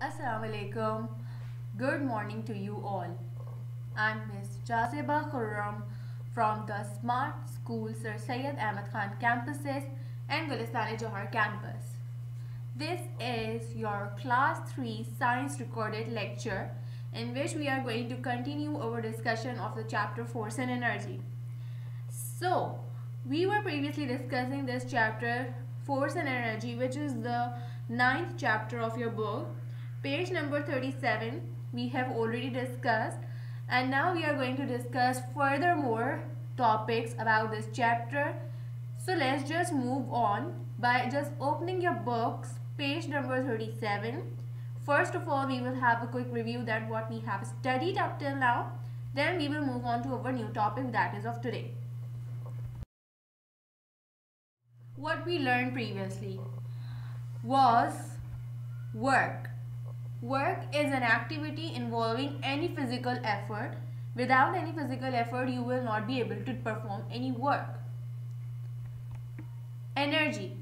Assalamu alaikum. Good morning to you all. I'm Miss Jaziba Khurram from the Smart School Sir Syed Ahmed Khan campuses and Gulistan-e-Johar campus. This is your Class 3 Science recorded lecture in which we are going to continue our discussion of the chapter Force and Energy. So, we were previously discussing this chapter Force and Energy, which is the ninth chapter of your book. Page number 37 we have already discussed, and now we are going to discuss furthermore topics about this chapter. So let's just move on by just opening your books, page number 37. First of all, we will have a quick review that what we have studied up till now. Then we will move on to our new topic, that is of today. What we learned previously was work. Work is an activity involving any physical effort. Without any physical effort, you will not be able to perform any work. Energy.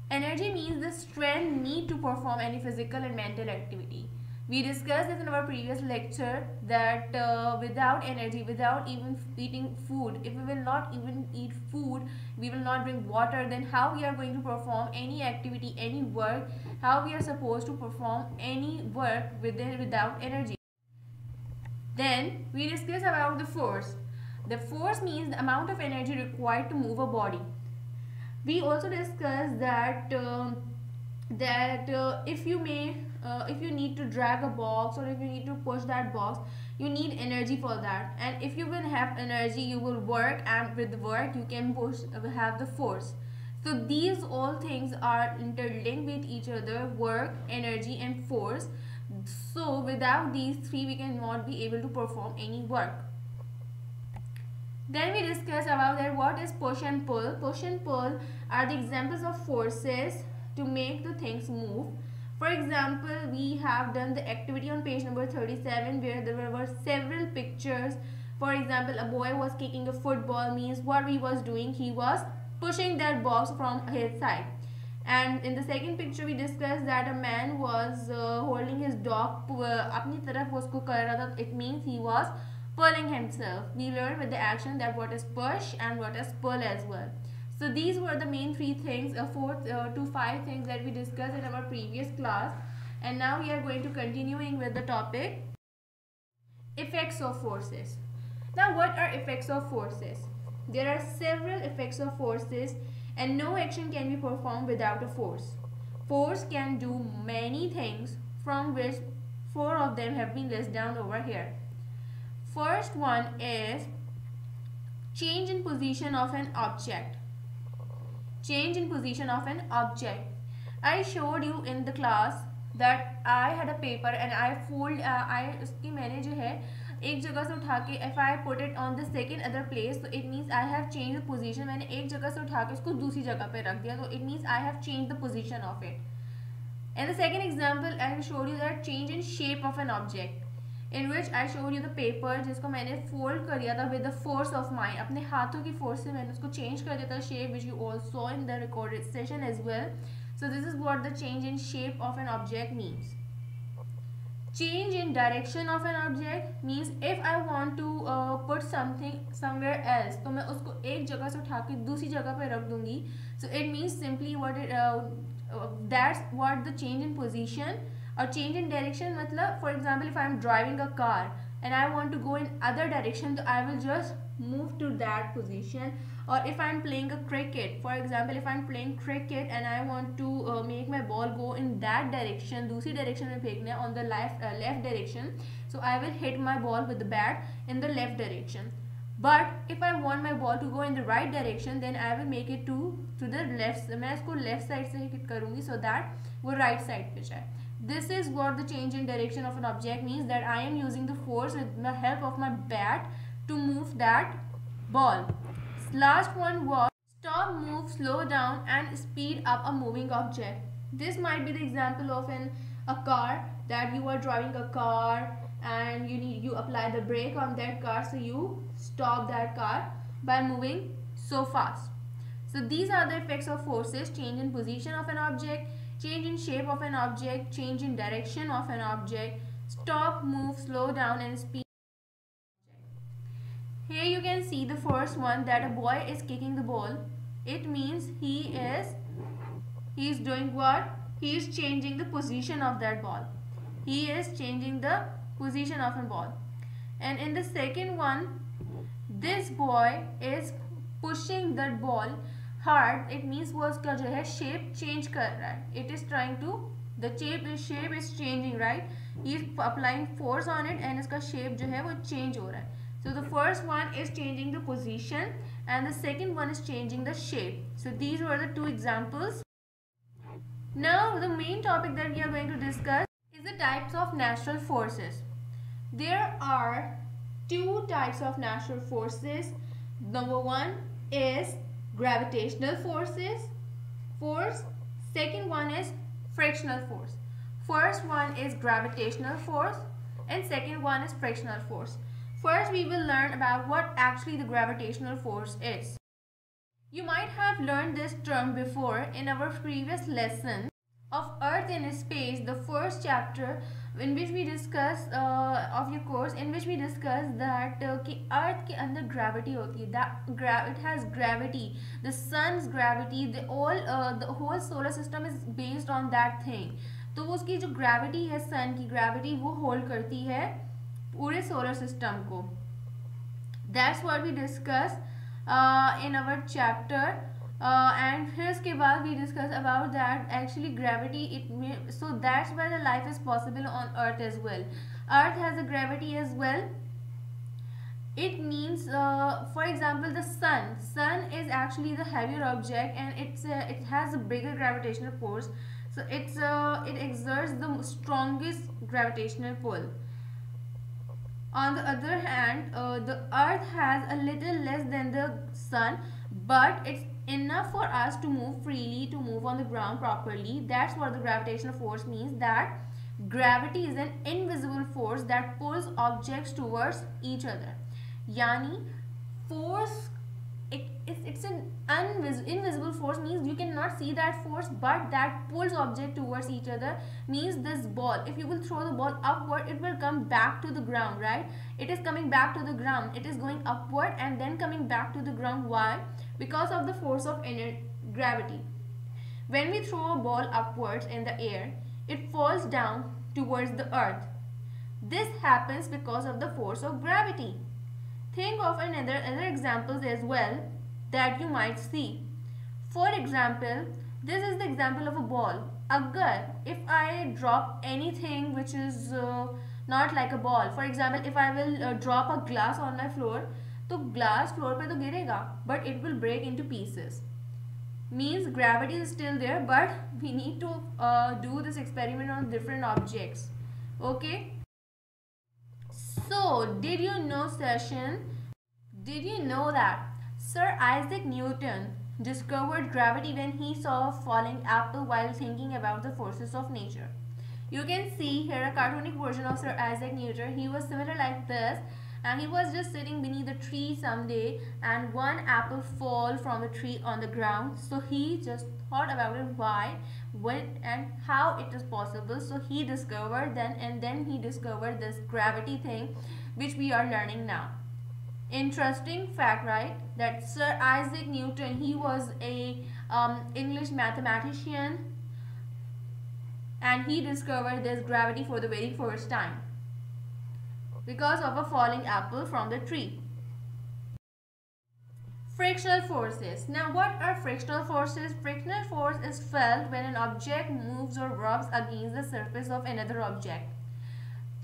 Energy means the strength need to perform any physical and mental activity. We discussed this in our previous lecture that without energy, without even eating food, if we will not even eat food, we will not drink water, then how we are going to perform any activity, any work, how we are supposed to perform any work without energy. Then we discussed about the force. The force means the amount of energy required to move a body. We also discussed that if you need to drag a box or if you need to push that box, you need energy for that. And if you will have energy, you will work, and with the work you can have the force. So these all things are interlinked with each other: work, energy, and force. So without these three, we cannot be able to perform any work. Then we discuss about that what is push and pull. Push and pull are the examples of forces to make the things move. For example, we have done the activity on page number 37 where there were several pictures. For example, a boy was kicking a football, means what he was doing, he was pushing that box from his side. And in the second picture we discussed that a man was holding his dog अपनी तरफ उसको कर रहा था. It means he was pulling himself. We learned with the action that what is push and what is pull as well. So these were the main three things, 4 to 5 things that we discussed in our previous class. And now we are going to continuing with the topic effects of forces. Now what are effects of forces? There are several effects of forces, and no action can be performed without a force. Force can do many things, from which 4 of them have been listed down over here. First one is change in position of an object. Change in position of an object. I showed you in the class that I had a paper and उसकी मैंने जो है एक जगह से उठा के if I put it on the second other place, so it means I have changed the position. मैंने एक जगह से उठा के उसको दूसरी जगह पे रख दिया, so it means I have changed the position of it. And the second example I showed you that change in shape of an object, in which I showed you the paper जिसको मैंने fold कर दिया था with the force of mine. अपने हाथों की force से मैंने उसको change कर दिया था shape, which you all saw in the recorded session as well. So this is what the change in shape of an object means. Change in direction of an object means if I want to put something somewhere else, तो मैं उसको एक जगह से उठा के दूसरी जगह पे रख दूंगी. So it means simply that's what the change in position. Or change in direction मतलब, for example, if I am driving a car and I want to go in other direction, so I will just move to that position. Or if I am playing a cricket, for example, if I am playing cricket and I want to make my ball go in that direction, दूसरी direction में फेंकना है on the left direction, so I will hit my ball with the bat in the left direction. But if I want my ball to go in the right direction, then I will make it to the left. मैं इसको left side से hit करूँगी so that वो right side पे जाए. This is what the change in direction of an object means, that I am using the force with the help of my bat to move that ball. Last one was stop, move, slow down and speed up a moving object. This might be the example of a car, that you are driving a car and you apply the brake on that car, so you stop that car by moving so fast. So these are the effects of forces: change in position of an object, change in shape of an object, change in direction of an object, stop, move, slow down and speed. Here you can see the first one, that a boy is kicking the ball. It means he is doing what? He is changing the position of that ball. He is changing the position of a ball. And in the second one, this boy is pushing that ball hard. It means वो उसका जो है shape change कर रहा है. It is trying to, the shape is changing, right? He is applying force on it and इसका shape जो है वो change हो रहा है. So the first one is changing the position and the second one is changing the shape. So these were the two examples. Now the main topic that we are going to discuss is the types of natural forces. There are two types of natural forces. Number one is gravitational force. Second one is frictional force. First one is gravitational force and second one is frictional force. First, we will learn about what actually the gravitational force is. You might have learned this term before in our previous lesson of Earth in Space, the first chapter in which we discuss of your course, in which we discuss that कि Earth के अंदर gravity होती है, that it has gravity, the sun's gravity, the whole solar system is based on that thing. तो उसकी जो gravity है, sun की gravity, वो hold करती है पूरे सोलर सिस्टम को. That's what we discuss in our chapter and फिर उसके बाद we discuss about that actually gravity it so that's why the life is possible on earth as well. Earth has a gravity as well. It means for example the sun is actually the heavier object and it has a bigger gravitational force, so it exerts the strongest gravitational pull. On the other hand, the earth has a little less than the sun, but it's enough for us to move freely, to move on the ground properly. That's what the gravitational force means, that gravity is an invisible force that pulls objects towards each other. Yani force, it's an invisible force, means you cannot see that force, but that pulls object towards each other. Means this ball, if you will throw the ball upward, it will come back to the ground, right? It is coming back to the ground, it is going upward and then coming back to the ground. Why? Because of the force of gravity. When we throw a ball upwards in the air, it falls down towards the earth. This happens because of the force of gravity. Think of other examples as well that you might see. For example, this is the example of a ball. If I drop anything which is not like a ball, for example, if I will drop a glass on my floor, तो glass floor पे तो गिरेगा, but it will break into pieces. Means gravity is still there, but we need to do this experiment on different objects. Okay. So, did you know that Sir Isaac Newton discovered gravity when he saw a falling apple while thinking about the forces of nature? You can see here a cartoonic version of Sir Isaac Newton. He was similar like this, and he was just sitting beneath a tree someday, and one apple fall from the tree on the ground. So he just thought about it, why, when and how it is possible. So he discovered then he discovered this gravity thing which we are learning now. Interesting fact, right? That Sir Isaac Newton, he was a English mathematician, and he discovered this gravity for the very first time because of a falling apple from the tree. Frictional forces. Now what are frictional forces? Frictional force is felt when an object moves or rubs against the surface of another object.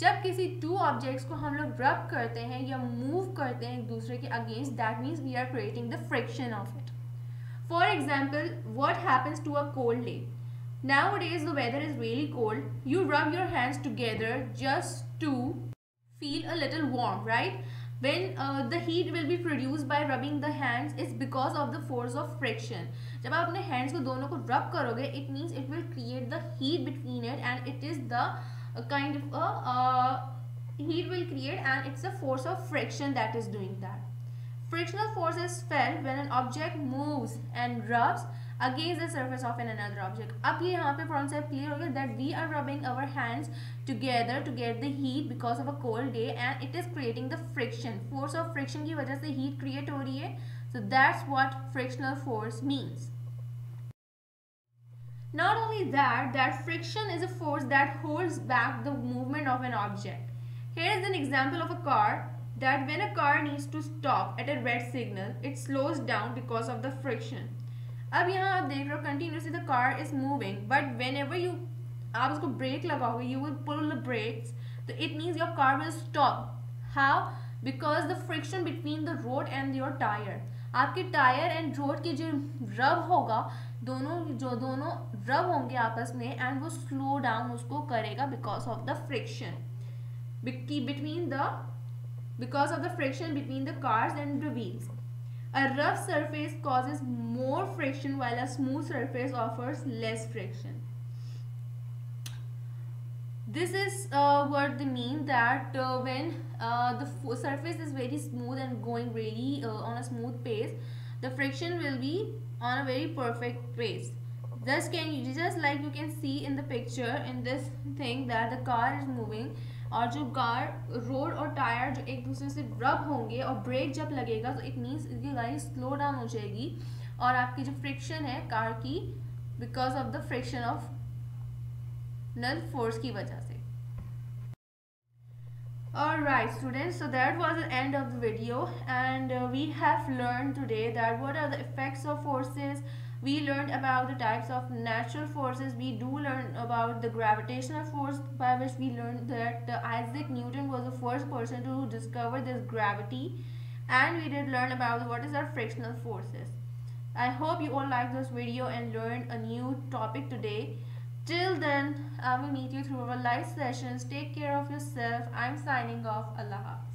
जब किसी two objects को हम लोग rub करते हैं या move करते हैं एक दूसरे के against, that means we are creating the friction of it. For example, what happens to a cold day? Nowadays the weather is really cold. You rub your hands together just to feel a little warm, right? When the heat will be produced by rubbing the hands is because of the force of friction. जब आप अपने hands को दोनों को rub करोगे, it means it will create the heat between it, and it is the kind of a heat will create, and it's a force of friction that is doing that. Frictional force is felt when an object moves and rubs against the surface of an another object. अब ये यहाँ पे concept clear हो गया that we are rubbing our hands together to get the heat because of a cold day and it is creating the friction. Force of friction की वजह से heat create हो रही है. So that's what frictional force means. Not only that, that friction is a force that holds back the movement of an object. Here is an example of a car that when a car needs to stop at a red signal, it slows down because of the friction. अब यहाँ आप देख रहे हो continuously the car is moving, but whenever you आप उसको brake लगाओगे, you will pull the brakes, so it means your car will stop. How? Because the friction between the road and your tire. आपके tyre and road की जो रब होगा, दोनों रब होंगे आपस में एंड वो स्लो डाउन उसको करेगा because of the friction because of the friction between the cars and the wheels. A rough surface causes more friction while a smooth surface offers less friction. This is what they mean that when the surface is very smooth and going really on a smooth pace, the friction will be on a very perfect pace. Just like you can see in the picture in this thing that the car is moving और जो car road और tyre जो एक दूसरे से रब होंगे और ब्रेक जब लगेगा तो इट मीन्स इसकी गाड़ी स्लो डाउन हो जाएगी और आपकी जो फ्रिक्शन है कार की because of the friction of null force की वजह से. Alright students, so that was the end of the video and we have learned today that what are the effects of forces. We learned about the types of natural forces. We do learn about the gravitational force, by which we learned that Isaac Newton was the first person to discover this gravity, and we did learn about what is our frictional forces. I hope you all liked this video and learned a new topic today. Till then, I will meet you through our live sessions. Take care of yourself. I'm signing off. Allah Hafiz.